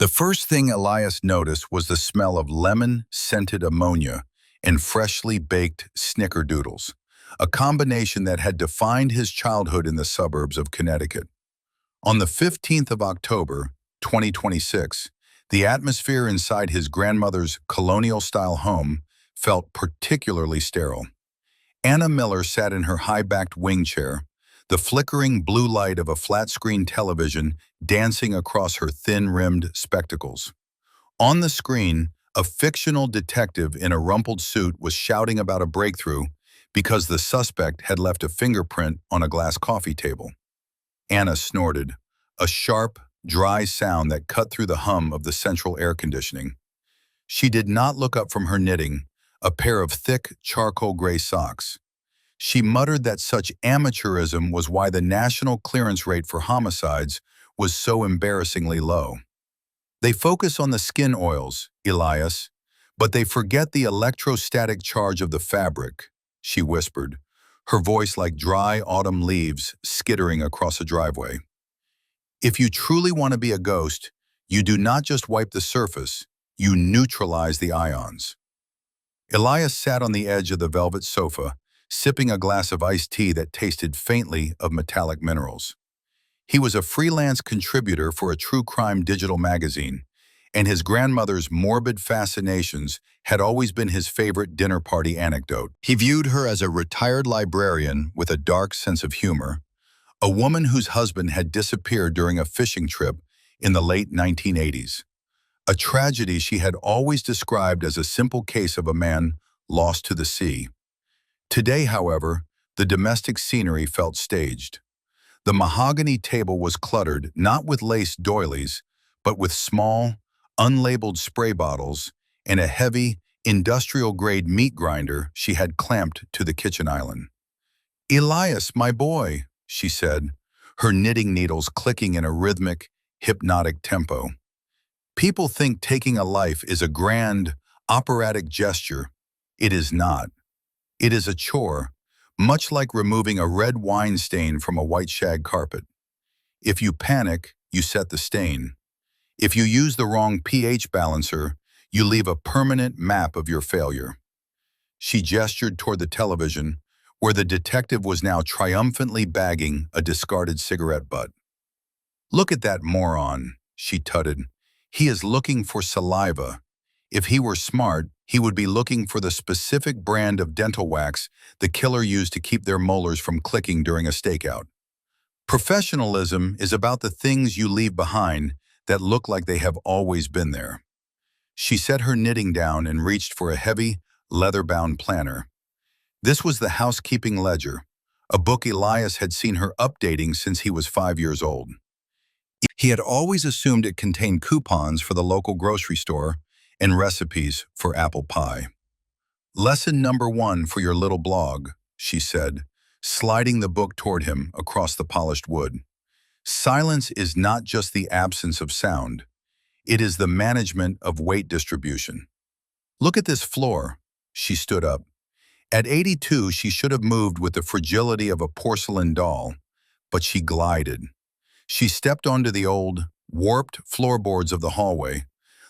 The first thing Elias noticed was the smell of lemon-scented ammonia and freshly baked snickerdoodles, a combination that had defined his childhood in the suburbs of Connecticut. On the 15th of October, 2026, the atmosphere inside his grandmother's colonial-style home felt particularly sterile. Anna Miller sat in her high-backed wing chair, the flickering blue light of a flat-screen television dancing across her thin-rimmed spectacles. On the screen, a fictional detective in a rumpled suit was shouting about a breakthrough because the suspect had left a fingerprint on a glass coffee table. Anna snorted, a sharp, dry sound that cut through the hum of the central air conditioning. She did not look up from her knitting, a pair of thick, charcoal gray socks. She muttered that such amateurism was why the national clearance rate for homicides was so embarrassingly low. They focus on the skin oils, Elias, but they forget the electrostatic charge of the fabric, she whispered, her voice like dry autumn leaves skittering across a driveway. If you truly want to be a ghost, you do not just wipe the surface, you neutralize the ions. Elias sat on the edge of the velvet sofa, sipping a glass of iced tea that tasted faintly of metallic minerals. He was a freelance contributor for a true crime digital magazine, and his grandmother's morbid fascinations had always been his favorite dinner party anecdote. He viewed her as a retired librarian with a dark sense of humor, a woman whose husband had disappeared during a fishing trip in the late 1980s, a tragedy she had always described as a simple case of a man lost to the sea. Today, however, the domestic scenery felt staged. The mahogany table was cluttered not with lace doilies, but with small, unlabeled spray bottles and a heavy, industrial-grade meat grinder she had clamped to the kitchen island. "Elias, my boy," she said, her knitting needles clicking in a rhythmic, hypnotic tempo. "People think taking a life is a grand, operatic gesture. It is not. It is a chore, much like removing a red wine stain from a white shag carpet. If you panic, you set the stain. If you use the wrong pH balancer, you leave a permanent map of your failure." She gestured toward the television, where the detective was now triumphantly bagging a discarded cigarette butt. "Look at that moron," she tutted. "He is looking for saliva. If he were smart, he would be looking for the specific brand of dental wax the killer used to keep their molars from clicking during a stakeout. Professionalism is about the things you leave behind that look like they have always been there." She set her knitting down and reached for a heavy, leather-bound planner. This was the housekeeping ledger, a book Elias had seen her updating since he was 5 years old. He had always assumed it contained coupons for the local grocery store and recipes for apple pie. "Lesson number 1 for your little blog," she said, sliding the book toward him across the polished wood. "Silence is not just the absence of sound. It is the management of weight distribution. Look at this floor." She stood up. At 82, she should have moved with the fragility of a porcelain doll, but she glided. She stepped onto the old, warped floorboards of the hallway,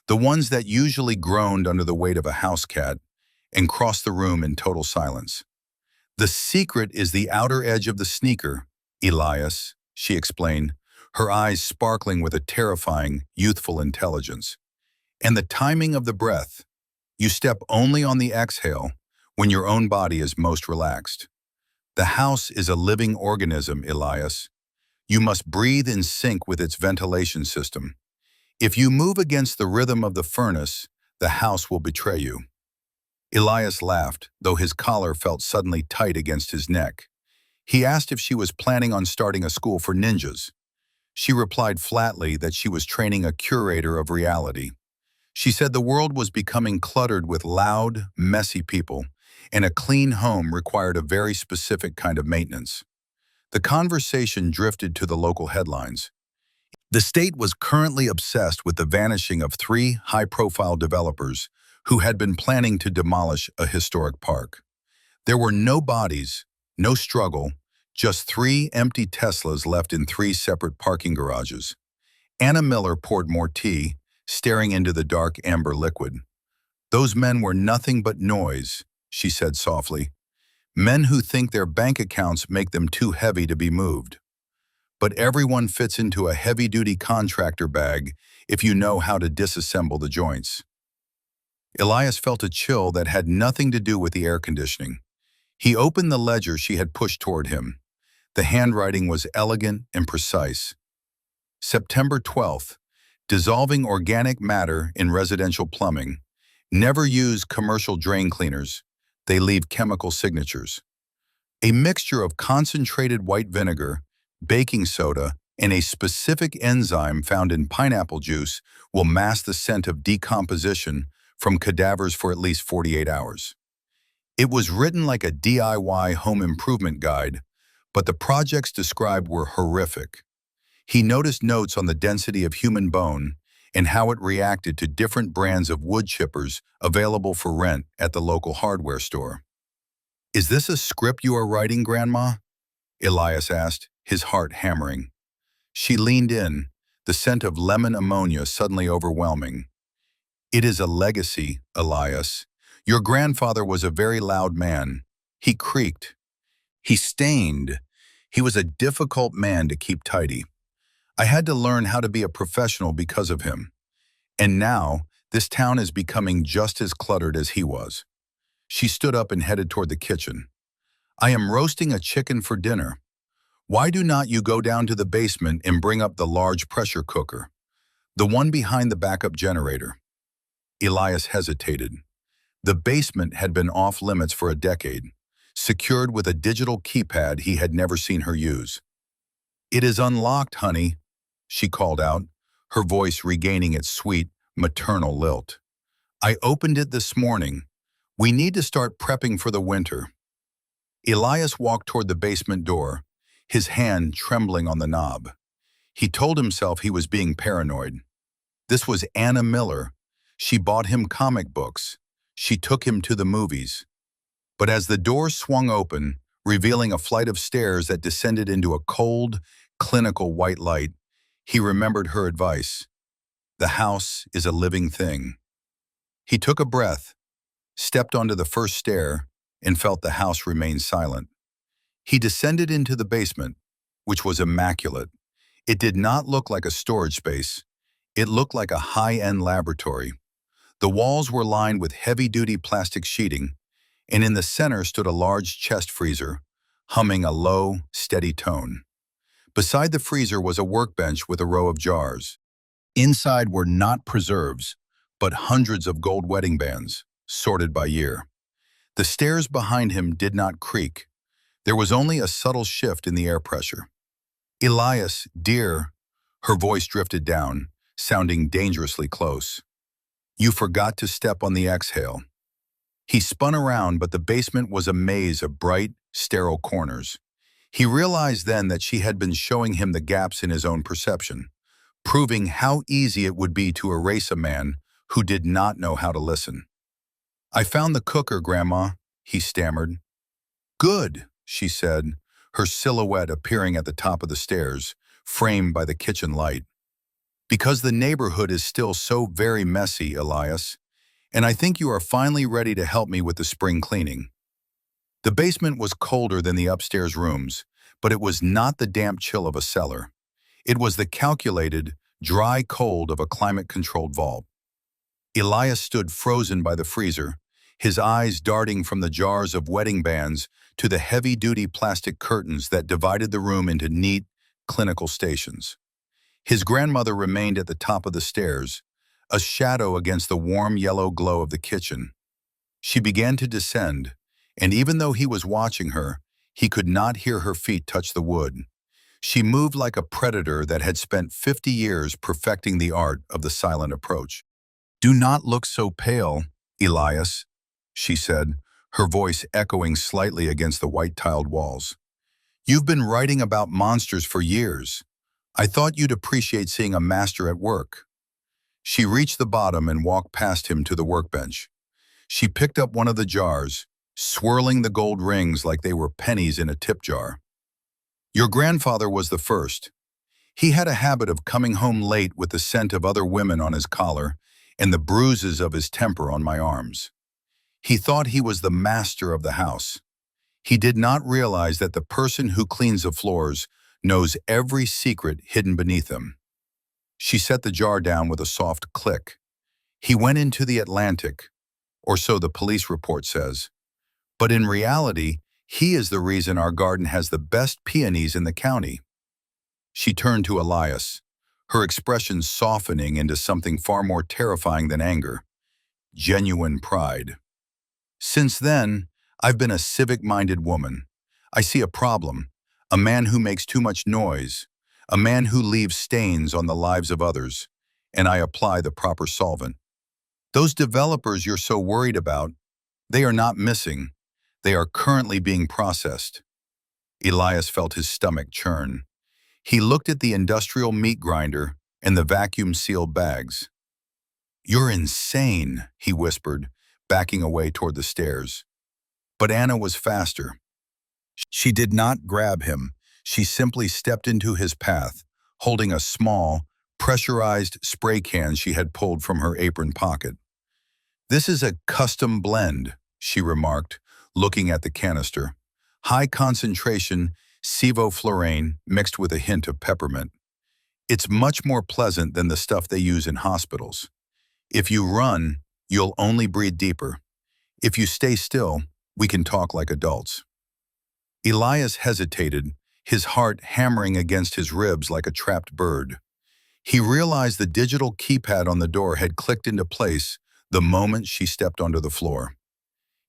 the ones that usually groaned under the weight of a house cat, and crossed the room in total silence. "The secret is the outer edge of the sneaker, Elias," she explained, her eyes sparkling with a terrifying, youthful intelligence. "And the timing of the breath. You step only on the exhale when your own body is most relaxed. The house is a living organism, Elias. You must breathe in sync with its ventilation system. If you move against the rhythm of the furnace, the house will betray you." Elias laughed, though his collar felt suddenly tight against his neck. He asked if she was planning on starting a school for ninjas. She replied flatly that she was training a curator of reality. She said the world was becoming cluttered with loud, messy people, and a clean home required a very specific kind of maintenance. The conversation drifted to the local headlines. The state was currently obsessed with the vanishing of 3 high-profile developers who had been planning to demolish a historic park. There were no bodies, no struggle, just 3 empty Teslas left in 3 separate parking garages. Anna Miller poured more tea, staring into the dark amber liquid. "Those men were nothing but noise," she said softly. "Men who think their bank accounts make them too heavy to be moved. But everyone fits into a heavy-duty contractor bag if you know how to disassemble the joints." Elias felt a chill that had nothing to do with the air conditioning. He opened the ledger she had pushed toward him. The handwriting was elegant and precise. September 12th, dissolving organic matter in residential plumbing. Never use commercial drain cleaners. They leave chemical signatures. A mixture of concentrated white vinegar, baking soda, and a specific enzyme found in pineapple juice will mask the scent of decomposition from cadavers for at least 48 hours. It was written like a DIY home improvement guide, but the projects described were horrific. He noticed notes on the density of human bone and how it reacted to different brands of wood chippers available for rent at the local hardware store. "Is this a script you are writing, Grandma?" Elias asked, his heart hammering. She leaned in, the scent of lemon ammonia suddenly overwhelming. "It is a legacy, Elias. Your grandfather was a very loud man. He creaked. He stained. He was a difficult man to keep tidy. I had to learn how to be a professional because of him. And now, this town is becoming just as cluttered as he was." She stood up and headed toward the kitchen. "I am roasting a chicken for dinner. Why do not you go down to the basement and bring up the large pressure cooker? The one behind the backup generator." Elias hesitated. The basement had been off limits for a decade, secured with a digital keypad he had never seen her use. "It is unlocked, honey," she called out, her voice regaining its sweet, maternal lilt. "I opened it this morning. We need to start prepping for the winter." Elias walked toward the basement door, his hand trembling on the knob. He told himself he was being paranoid. This was Anna Miller. She bought him comic books. She took him to the movies. But as the door swung open, revealing a flight of stairs that descended into a cold, clinical white light, he remembered her advice. The house is a living thing. He took a breath, stepped onto the first stair, and felt the house remain silent. He descended into the basement, which was immaculate. It did not look like a storage space. It looked like a high-end laboratory. The walls were lined with heavy-duty plastic sheeting, and in the center stood a large chest freezer, humming a low, steady tone. Beside the freezer was a workbench with a row of jars. Inside were not preserves, but hundreds of gold wedding bands, sorted by year. The stairs behind him did not creak. There was only a subtle shift in the air pressure. "Elias, dear," her voice drifted down, sounding dangerously close. "You forgot to step on the exhale." He spun around, but the basement was a maze of bright, sterile corners. He realized then that she had been showing him the gaps in his own perception, proving how easy it would be to erase a man who did not know how to listen. "I found the cooker, Grandma," he stammered. "Good," she said, her silhouette appearing at the top of the stairs, framed by the kitchen light. "Because the neighborhood is still so very messy, Elias, and I think you are finally ready to help me with the spring cleaning." The basement was colder than the upstairs rooms, but it was not the damp chill of a cellar. It was the calculated, dry cold of a climate-controlled vault. Elias stood frozen by the freezer, his eyes darting from the jars of wedding bands to the heavy-duty plastic curtains that divided the room into neat, clinical stations. His grandmother remained at the top of the stairs, a shadow against the warm yellow glow of the kitchen. She began to descend, and even though he was watching her, he could not hear her feet touch the wood. She moved like a predator that had spent 50 years perfecting the art of the silent approach. "Do not look so pale, Elias," she said, her voice echoing slightly against the white-tiled walls. "You've been writing about monsters for years. I thought you'd appreciate seeing a master at work." She reached the bottom and walked past him to the workbench. She picked up one of the jars, swirling the gold rings like they were pennies in a tip jar. "Your grandfather was the first. He had a habit of coming home late with the scent of other women on his collar and the bruises of his temper on my arms. He thought he was the master of the house. He did not realize that the person who cleans the floors knows every secret hidden beneath them. She set the jar down with a soft click. He went into the Atlantic, or so the police report says. But in reality, he is the reason our garden has the best peonies in the county. She turned to Elias, her expression softening into something far more terrifying than anger, genuine pride. Since then, I've been a civic-minded woman. I see a problem, a man who makes too much noise, a man who leaves stains on the lives of others, and I apply the proper solvent. Those developers you're so worried about, they are not missing. They are currently being processed. Elias felt his stomach churn. He looked at the industrial meat grinder and the vacuum-sealed bags. "You're insane," he whispered, backing away toward the stairs. But Anna was faster. She did not grab him. She simply stepped into his path, holding a small, pressurized spray can she had pulled from her apron pocket. "This is a custom blend," she remarked, looking at the canister. "High concentration sevoflurane mixed with a hint of peppermint. It's much more pleasant than the stuff they use in hospitals. If you run, you'll only breathe deeper. If you stay still, we can talk like adults." Elias hesitated, his heart hammering against his ribs like a trapped bird. He realized the digital keypad on the door had clicked into place the moment she stepped onto the floor.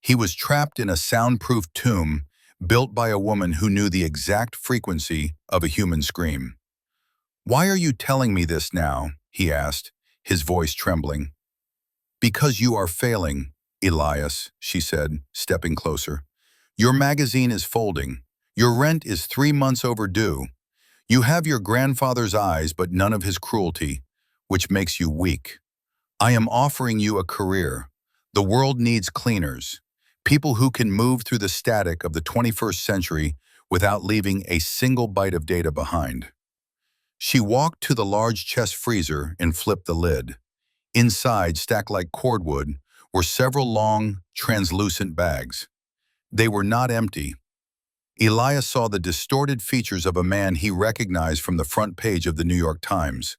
He was trapped in a soundproof tomb built by a woman who knew the exact frequency of a human scream. "Why are you telling me this now?" he asked, his voice trembling. "Because you are failing, Elias," she said, stepping closer. "Your magazine is folding. Your rent is 3 months overdue. You have your grandfather's eyes but none of his cruelty, which makes you weak. I am offering you a career. The world needs cleaners, people who can move through the static of the 21st century without leaving a single byte of data behind." She walked to the large chest freezer and flipped the lid. Inside, stacked like cordwood, were several long, translucent bags. They were not empty. Elias saw the distorted features of a man he recognized from the front page of the New York Times,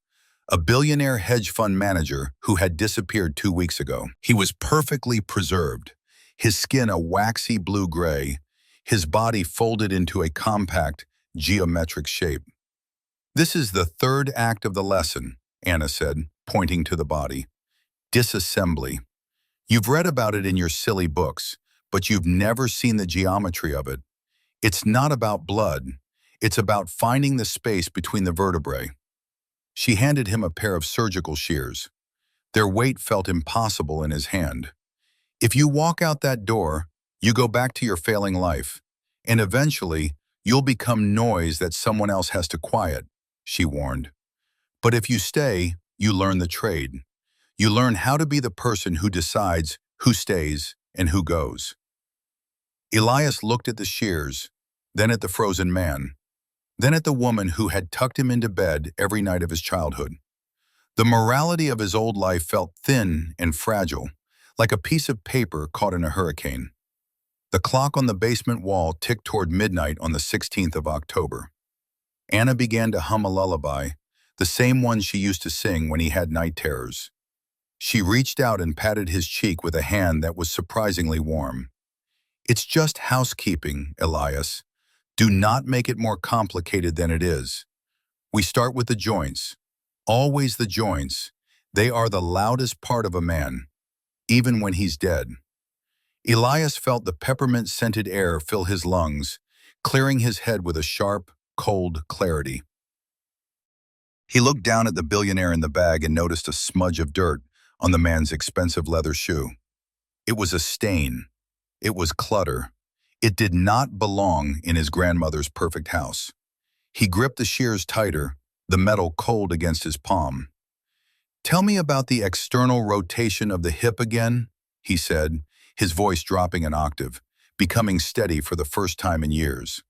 a billionaire hedge fund manager who had disappeared 2 weeks ago. He was perfectly preserved, his skin a waxy blue-gray, his body folded into a compact, geometric shape. "This is the third act of the lesson," Anna said, pointing to the body. "Disassembly. You've read about it in your silly books, but you've never seen the geometry of it. It's not about blood. It's about finding the space between the vertebrae." She handed him a pair of surgical shears. Their weight felt impossible in his hand. "If you walk out that door, you go back to your failing life, and eventually you'll become noise that someone else has to quiet," she warned. "But if you stay, you learn the trade. You learn how to be the person who decides who stays and who goes." Elias looked at the shears, then at the frozen man, then at the woman who had tucked him into bed every night of his childhood. The morality of his old life felt thin and fragile, like a piece of paper caught in a hurricane. The clock on the basement wall ticked toward midnight on the 16th of October. Anna began to hum a lullaby, the same one she used to sing when he had night terrors. She reached out and patted his cheek with a hand that was surprisingly warm. "It's just housekeeping, Elias. Do not make it more complicated than it is. We start with the joints. Always the joints. They are the loudest part of a man, even when he's dead." Elias felt the peppermint-scented air fill his lungs, clearing his head with a sharp, cold clarity. He looked down at the billionaire in the bag and noticed a smudge of dirt on the man's expensive leather shoe. It was a stain. It was clutter. It did not belong in his grandmother's perfect house. He gripped the shears tighter, the metal cold against his palm. "Tell me about the external rotation of the hip again," he said, his voice dropping an octave, becoming steady for the first time in years.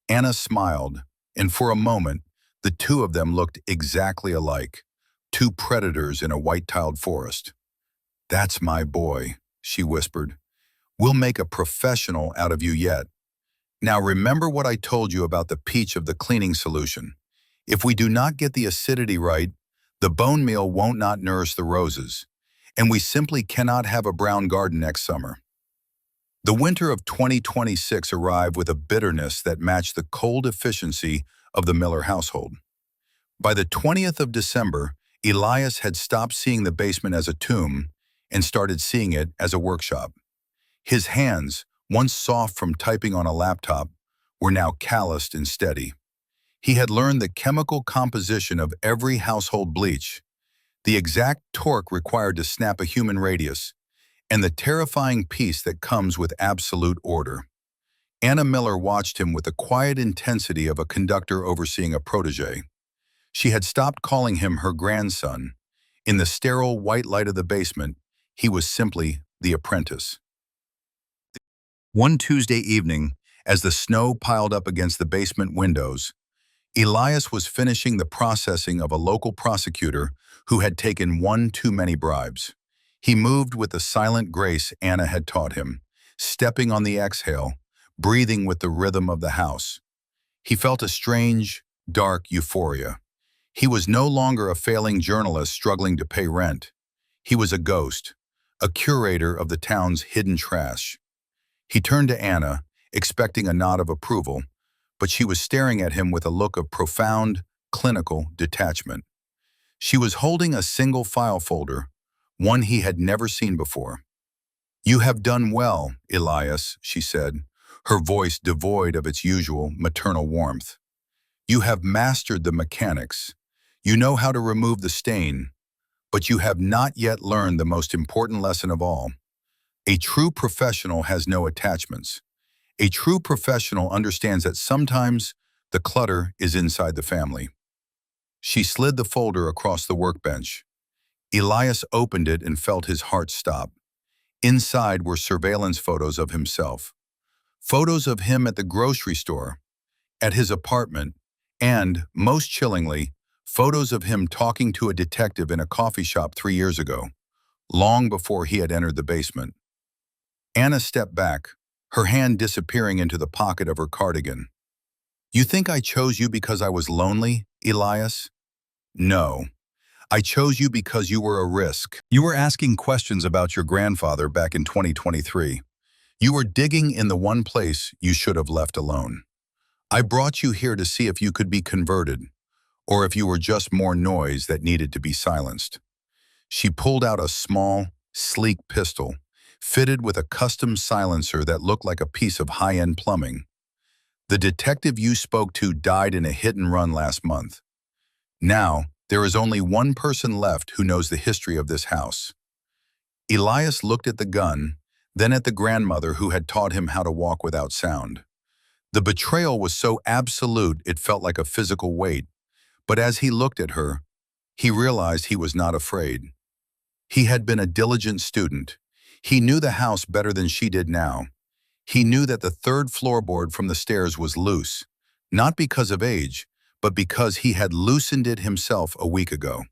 Anna smiled, and for a moment, The two of them looked exactly alike, two predators in a white-tiled forest. "That's my boy," she whispered. "We'll make a professional out of you yet. Now remember what I told you about the peach of the cleaning solution. If we do not get the acidity right, the bone meal won't not nourish the roses, and we simply cannot have a brown garden next summer." The winter of 2026 arrived with a bitterness that matched the cold efficiency of the Miller household. By the 20th of December, Elias had stopped seeing the basement as a tomb and started seeing it as a workshop. His hands, once soft from typing on a laptop, were now calloused and steady. He had learned the chemical composition of every household bleach, the exact torque required to snap a human radius, and the terrifying peace that comes with absolute order. Anna Miller watched him with the quiet intensity of a conductor overseeing a protege. She had stopped calling him her grandson. In the sterile white light of the basement, he was simply the apprentice. One Tuesday evening, as the snow piled up against the basement windows, Elias was finishing the processing of a local prosecutor who had taken one too many bribes. He moved with the silent grace Anna had taught him, stepping on the exhale, breathing with the rhythm of the house. He felt a strange, dark euphoria. He was no longer a failing journalist struggling to pay rent. He was a ghost, a curator of the town's hidden trash. He turned to Anna, expecting a nod of approval, but she was staring at him with a look of profound, clinical detachment. She was holding a single file folder, one he had never seen before. "You have done well, Elias," she said, her voice devoid of its usual maternal warmth. "You have mastered the mechanics. You know how to remove the stain, but you have not yet learned the most important lesson of all. A true professional has no attachments. A true professional understands that sometimes the clutter is inside the family." She slid the folder across the workbench. Elias opened it and felt his heart stop. Inside were surveillance photos of himself. Photos of him at the grocery store, at his apartment, and, most chillingly, photos of him talking to a detective in a coffee shop 3 years ago, long before he had entered the basement. Anna stepped back, her hand disappearing into the pocket of her cardigan. "You think I chose you because I was lonely, Elias? No. I chose you because you were a risk. You were asking questions about your grandfather back in 2023. You were digging in the one place you should have left alone. I brought you here to see if you could be converted, or if you were just more noise that needed to be silenced." She pulled out a small, sleek pistol, fitted with a custom silencer that looked like a piece of high-end plumbing. "The detective you spoke to died in a hit-and-run last month. Now, there is only one person left who knows the history of this house." Elias looked at the gun, then at the grandmother who had taught him how to walk without sound. The betrayal was so absolute it felt like a physical weight, but as he looked at her, he realized he was not afraid. He had been a diligent student. He knew the house better than she did now. He knew that the third floorboard from the stairs was loose, not because of age, but because he had loosened it himself a week ago.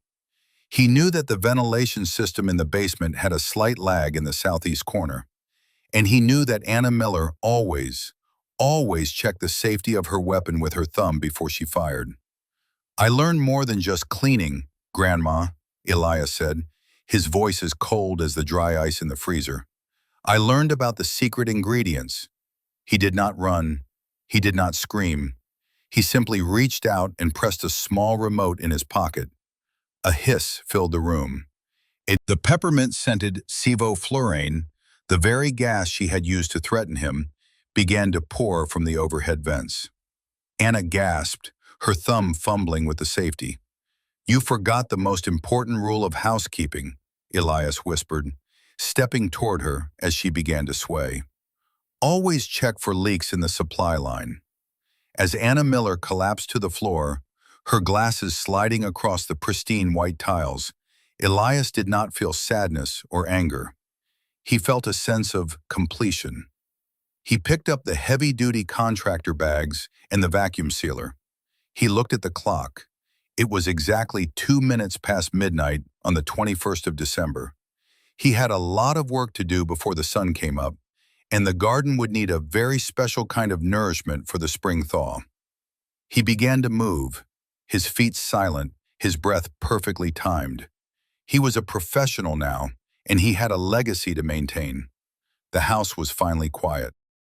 He knew that the ventilation system in the basement had a slight lag in the southeast corner. And he knew that Anna Miller always checked the safety of her weapon with her thumb before she fired. "I learned more than just cleaning, Grandma," Elias said, his voice as cold as the dry ice in the freezer. "I learned about the secret ingredients." He did not run. He did not scream. He simply reached out and pressed a small remote in his pocket. A hiss filled the room. The peppermint-scented sevoflurane, the very gas she had used to threaten him, began to pour from the overhead vents. Anna gasped, her thumb fumbling with the safety. "You forgot the most important rule of housekeeping," Elias whispered, stepping toward her as she began to sway. "Always check for leaks in the supply line." As Anna Miller collapsed to the floor, her glasses sliding across the pristine white tiles, Elias did not feel sadness or anger. He felt a sense of completion. He picked up the heavy-duty contractor bags and the vacuum sealer. He looked at the clock. It was exactly 2 minutes past midnight on the 21st of December. He had a lot of work to do before the sun came up, and the garden would need a very special kind of nourishment for the spring thaw. He began to move, his feet silent, his breath perfectly timed. He was a professional now, and he had a legacy to maintain. The house was finally quiet.